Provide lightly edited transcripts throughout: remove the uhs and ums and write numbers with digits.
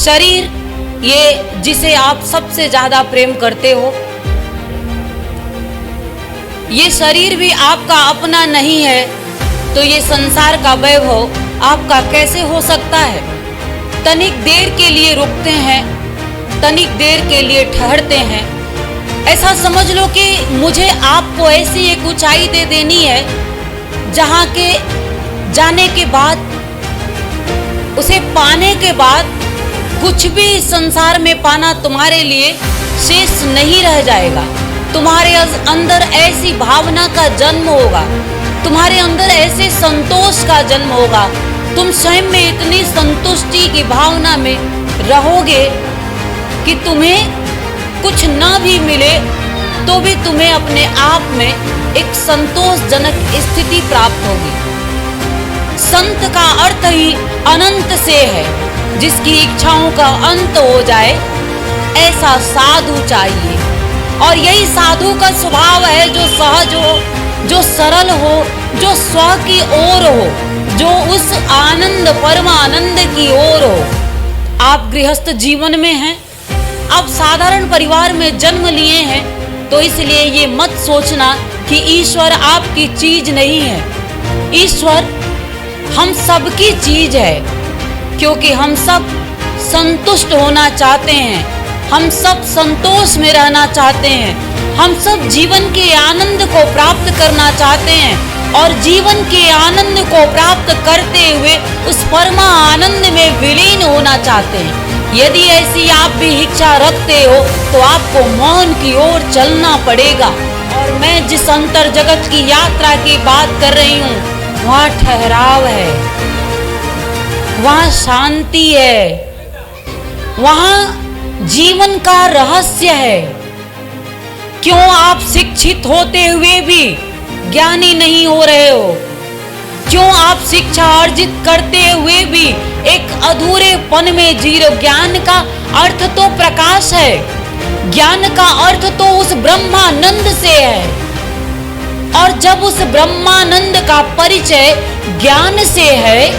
शरीर ये जिसे आप सबसे ज्यादा प्रेम करते हो, ये शरीर भी आपका अपना नहीं है, तो ये संसार का वैभव आपका कैसे हो सकता है? तनिक देर के लिए रुकते हैं, तनिक देर के लिए ठहरते हैं। ऐसा समझ लो कि मुझे आपको ऐसी एक ऊंचाई दे देनी है जहाँ के जाने के बाद, उसे पाने के बाद कुछ भी संसार में पाना तुम्हारे लिए शेष नहीं रह जाएगा। तुम्हारे अंदर ऐसी भावना का जन्म होगा, तुम्हारे अंदर ऐसे संतोष का जन्म होगा, तुम स्वयं में इतनी संतुष्टि की भावना में रहोगे कि तुम्हें कुछ ना भी मिले तो भी तुम्हें अपने आप में एक संतोषजनक स्थिति प्राप्त होगी। संत का अर्थ ही अनंत से है, जिसकी इच्छाओं का अंत हो जाए, ऐसा साधु चाहिए। और यही साधु का स्वभाव है, जो सहज हो, जो सरल हो, जो स्व की ओर हो, जो उस आनंद परमानंद की ओर हो। आप गृहस्थ जीवन में हैं, आप साधारण परिवार में जन्म लिए हैं, तो इसलिए ये मत सोचना कि ईश्वर आपकी चीज नहीं है। ईश्वर हम सबकी चीज है, क्योंकि हम सब संतुष्ट होना चाहते हैं, हम सब संतोष में रहना चाहते हैं, हम सब जीवन के आनंद को प्राप्त करना चाहते हैं, और जीवन के आनंद को प्राप्त करते हुए उस परमा आनंद में विलीन होना चाहते हैं। यदि ऐसी आप भी इच्छा रखते हो तो आपको मौन की ओर चलना पड़ेगा। और मैं जिस अंतर जगत की यात्रा की बात कर रही हूँ, वहाँ ठहराव है, वहाँ शांति है, वहाँ जीवन का रहस्य है। क्यों आप शिक्षित होते हुए भी ज्ञानी नहीं हो रहे हो? क्यों आप शिक्षा अर्जित करते हुए भी एक अधूरेपन में जी रहे हो? ज्ञान का अर्थ तो प्रकाश है, ज्ञान का अर्थ तो उस ब्रह्मानंद से है, और जब उस ब्रह्मानंद का परिचय ज्ञान से है,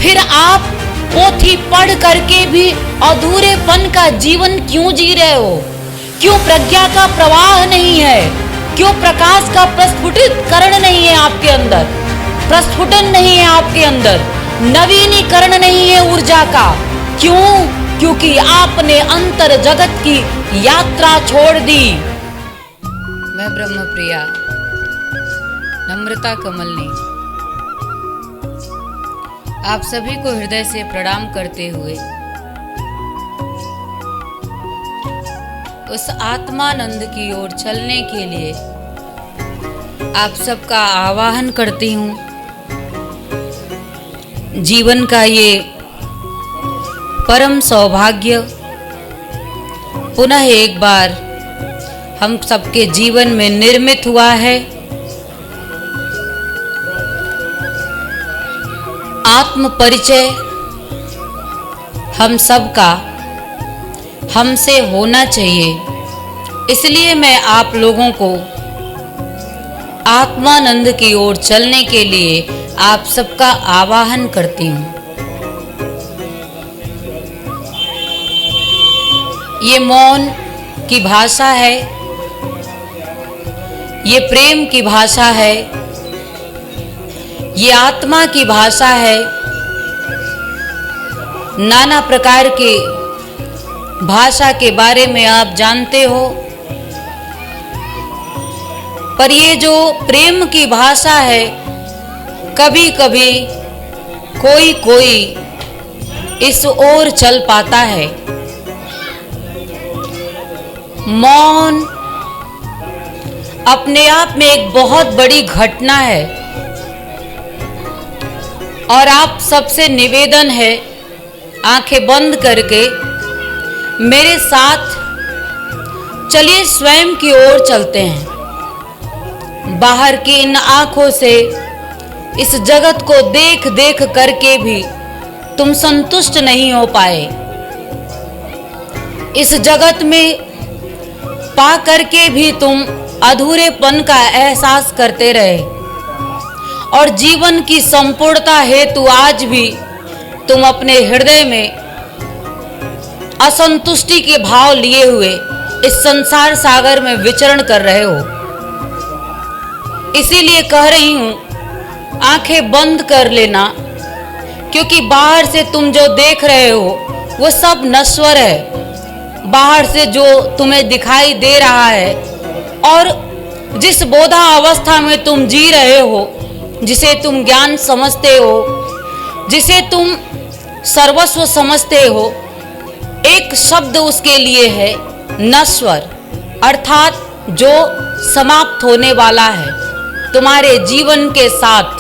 फिर आप पोथी पढ़ करके भी अधूरेपन का जीवन क्यों जी रहे हो? क्यों प्रज्ञा का प्रवाह नहीं है? क्यों प्रकाश का प्रस्फुटितकरण नहीं है आपके अंदर? प्रस्फुटन नहीं है आपके अंदर, नवीनीकरण नहीं है ऊर्जा का। क्यों? क्योंकि आपने अंतर जगत की यात्रा छोड़ दी। मैं ब्रह्मप्रिया नम्रता कमलनी आप सभी को हृदय से प्रणाम करते हुए उस आत्मानंद की ओर चलने के लिए आप सबका आवाहन करती हूँ। जीवन का ये परम सौभाग्य पुनः एक बार हम सबके जीवन में निर्मित हुआ है। आत्म परिचय हम सबका हमसे होना चाहिए, इसलिए मैं आप लोगों को आत्मानंद की ओर चलने के लिए आप सबका आवाहन करती हूँ। ये मौन की भाषा है, ये प्रेम की भाषा है, ये आत्मा की भाषा है। नाना प्रकार की भाषा के बारे में आप जानते हो, पर ये जो प्रेम की भाषा है, कभी कभी कोई कोई इस ओर चल पाता है। मौन अपने आप में एक बहुत बड़ी घटना है, और आप सबसे निवेदन है, आंखें बंद करके मेरे साथ चलिए स्वयं की ओर चलते हैं। बाहर की इन आंखों से इस जगत को देख देख करके भी तुम संतुष्ट नहीं हो पाए, इस जगत में पा करके भी तुम अधूरेपन का एहसास करते रहे, और जीवन की संपूर्णता हेतु आज भी तुम अपने हृदय में असंतुष्टि के भाव लिए हुए इस संसार सागर में विचरण कर रहे हो। इसीलिए कह रही हूं, आंखें बंद कर लेना, क्योंकि बाहर से तुम जो देख रहे हो वो सब नश्वर है। बाहर से जो तुम्हें दिखाई दे रहा है और जिस बोधा अवस्था में तुम जी रहे हो, जिसे तुम ज्ञान समझते हो, जिसे तुम सर्वस्व समझते हो, एक शब्द उसके लिए है नश्वर, अर्थात जो समाप्त होने वाला है तुम्हारे जीवन के साथ।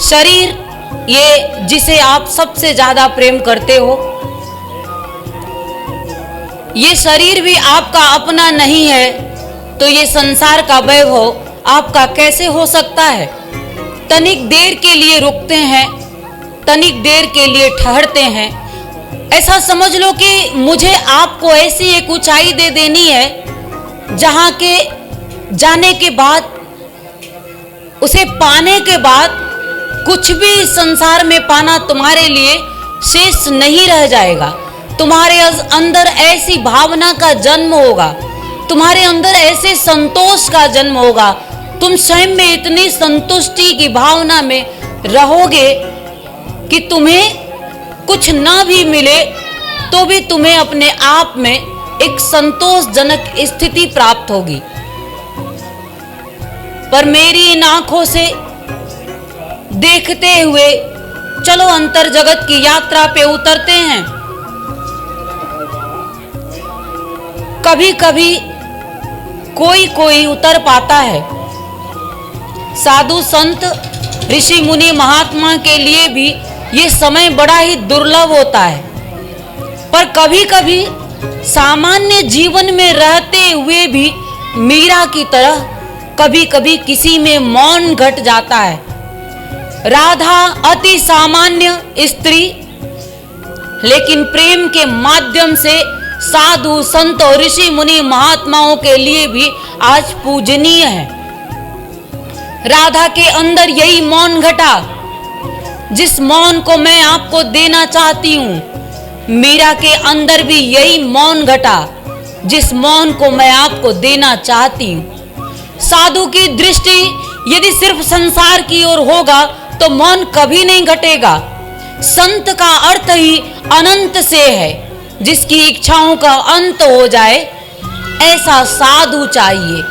शरीर, ये जिसे आप सबसे ज्यादा प्रेम करते हो, ये शरीर भी आपका अपना नहीं है, तो ये संसार का वैभव आपका कैसे हो सकता है? तनिक देर के लिए रुकते हैं, तनिक देर के लिए ठहरते हैं। ऐसा समझ लो कि मुझे आपको ऐसी एक ऊंचाई दे देनी है जहां के जाने के बाद, उसे पाने के बाद कुछ भी संसार में पाना तुम्हारे लिए शेष नहीं रह जाएगा। तुम्हारे अंदर ऐसी भावना का जन्म होगा, तुम्हारे अंदर ऐसे संतोष का जन्म होगा, तुम स्वयं में इतनी संतुष्टि की भावना में रहोगे कि तुम्हें कुछ ना भी मिले तो भी तुम्हें अपने आप में एक संतोषजनक स्थिति प्राप्त होगी। पर मेरी इन आंखों से देखते हुए चलो अंतर जगत की यात्रा पे उतरते हैं। कभी कभी कोई कोई उतर पाता है। साधु संत ऋषि मुनि महात्मा के लिए भी ये समय बड़ा ही दुर्लभ होता है। पर कभी कभी सामान्य जीवन में रहते हुए भी मीरा की तरह कभी कभी किसी में मौन घट जाता है। राधा अति सामान्य स्त्री, लेकिन प्रेम के माध्यम से साधु संत और ऋषि मुनि महात्माओं के लिए भी आज पूजनीय है। राधा के अंदर यही मौन घटा जिस मौन को मैं आपको देना चाहती हूं। मीरा के अंदर भी यही मौन घटा जिस मौन को मैं आपको देना चाहती हूं। साधु की दृष्टि यदि सिर्फ संसार की ओर होगा तो मौन कभी नहीं घटेगा। संत का अर्थ ही अनंत से है, जिसकी इच्छाओं का अंत हो जाए, ऐसा साधु चाहिए।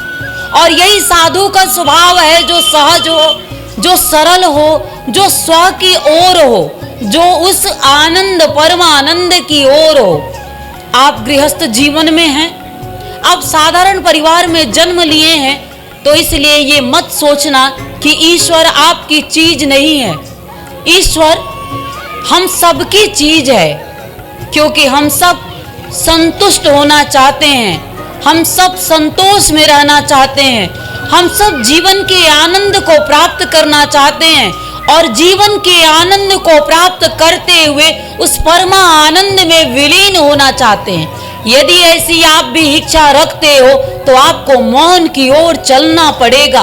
और यही साधु का स्वभाव है, जो सहज हो, जो सरल हो, जो स्व की ओर हो, जो उस आनंद परमानंद की ओर हो। आप गृहस्थ जीवन में हैं, आप साधारण परिवार में जन्म लिए हैं, तो इसलिए ये मत सोचना कि ईश्वर आपकी चीज नहीं है। ईश्वर हम सबकी चीज है, क्योंकि हम सब संतुष्ट होना चाहते हैं, हम सब संतोष में रहना चाहते हैं, हम सब जीवन के आनंद को प्राप्त करना चाहते हैं और जीवन के आनंद को प्राप्त करते हुए उस परमा आनंद में विलीन होना चाहते हैं। यदि ऐसी आप भी इच्छा रखते हो तो आपको मौन की ओर चलना पड़ेगा।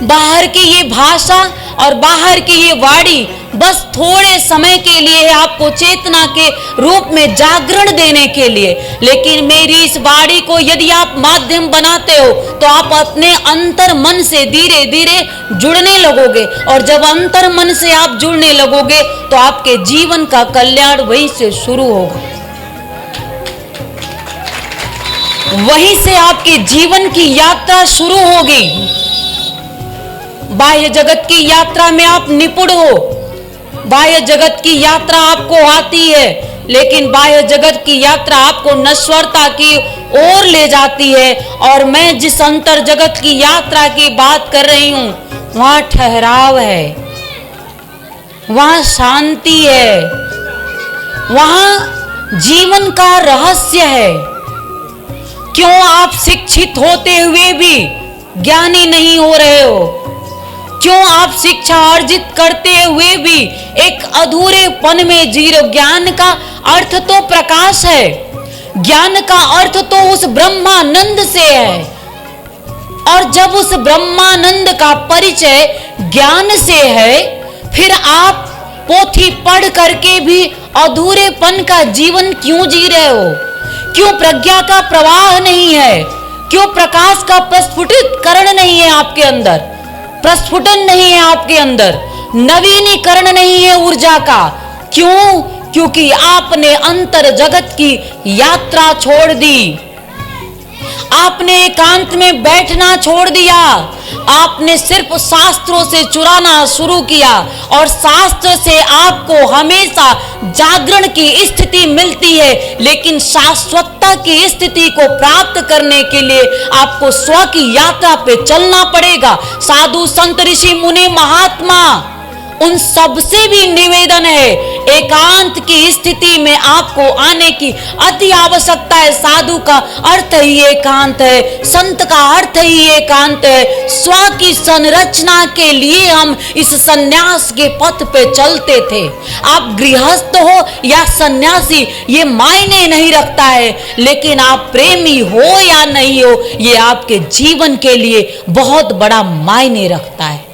बाहर की ये भाषा और बाहर की ये वाणी बस थोड़े समय के लिए है, आपको चेतना के रूप में जागरण देने के लिए। लेकिन मेरी इस वाणी को यदि आप माध्यम बनाते हो तो आप अपने अंतर मन से धीरे धीरे जुड़ने लगोगे, और जब अंतर मन से आप जुड़ने लगोगे तो आपके जीवन का कल्याण वहीं से शुरू होगा। वहीं से आपके जीवन की यात्रा शुरू होगी। बाह्य जगत की यात्रा में आप निपुण हो, बाह्य जगत की यात्रा आपको आती है, लेकिन बाह्य जगत की यात्रा आपको नश्वरता की ओर ले जाती है। और मैं जिस अंतर जगत की यात्रा की बात कर रही हूं, वहां ठहराव है, वहां शांति है, वहां जीवन का रहस्य है। क्यों आप शिक्षित होते हुए भी ज्ञानी नहीं हो रहे हो? क्यों आप शिक्षा अर्जित करते हुए भी एक अधूरेपन में जी रहे हो? ज्ञान का अर्थ तो प्रकाश है, ज्ञान का अर्थ तो उस ब्रह्मानंद से है। और जब उस ब्रह्मानंद का परिचय ज्ञान से है, फिर आप पोथी पढ़ करके भी अधूरेपन का जीवन क्यों जी रहे हो? क्यों प्रज्ञा का प्रवाह नहीं है? क्यों प्रकाश का प्रस्फुटितकरण नहीं है आपके अंदर? प्रस्फुटन नहीं है आपके अंदर, नवीनीकरण नहीं है ऊर्जा का। क्यों? क्योंकि आपने अंतर जगत की यात्रा छोड़ दी, आपने एकांत में बैठना छोड़ दिया, आपने सिर्फ शास्त्रों से चुराना शुरू किया और शास्त्र से आपको हमेशा जागरण की स्थिति मिलती है, लेकिन शाश्वतता की स्थिति को प्राप्त करने के लिए आपको स्व की यात्रा पे चलना पड़ेगा। साधु संत ऋषि मुनि महात्मा उन सबसे भी निवेदन है, एकांत की स्थिति में आपको आने की अति आवश्यकता है। साधु का अर्थ ही एकांत है, संत का अर्थ ही एकांत है। स्व की संरचना के लिए हम इस सन्यास के पथ पे चलते थे। आप गृहस्थ हो या सन्यासी ये मायने नहीं रखता है, लेकिन आप प्रेमी हो या नहीं हो ये आपके जीवन के लिए बहुत बड़ा मायने रखता है।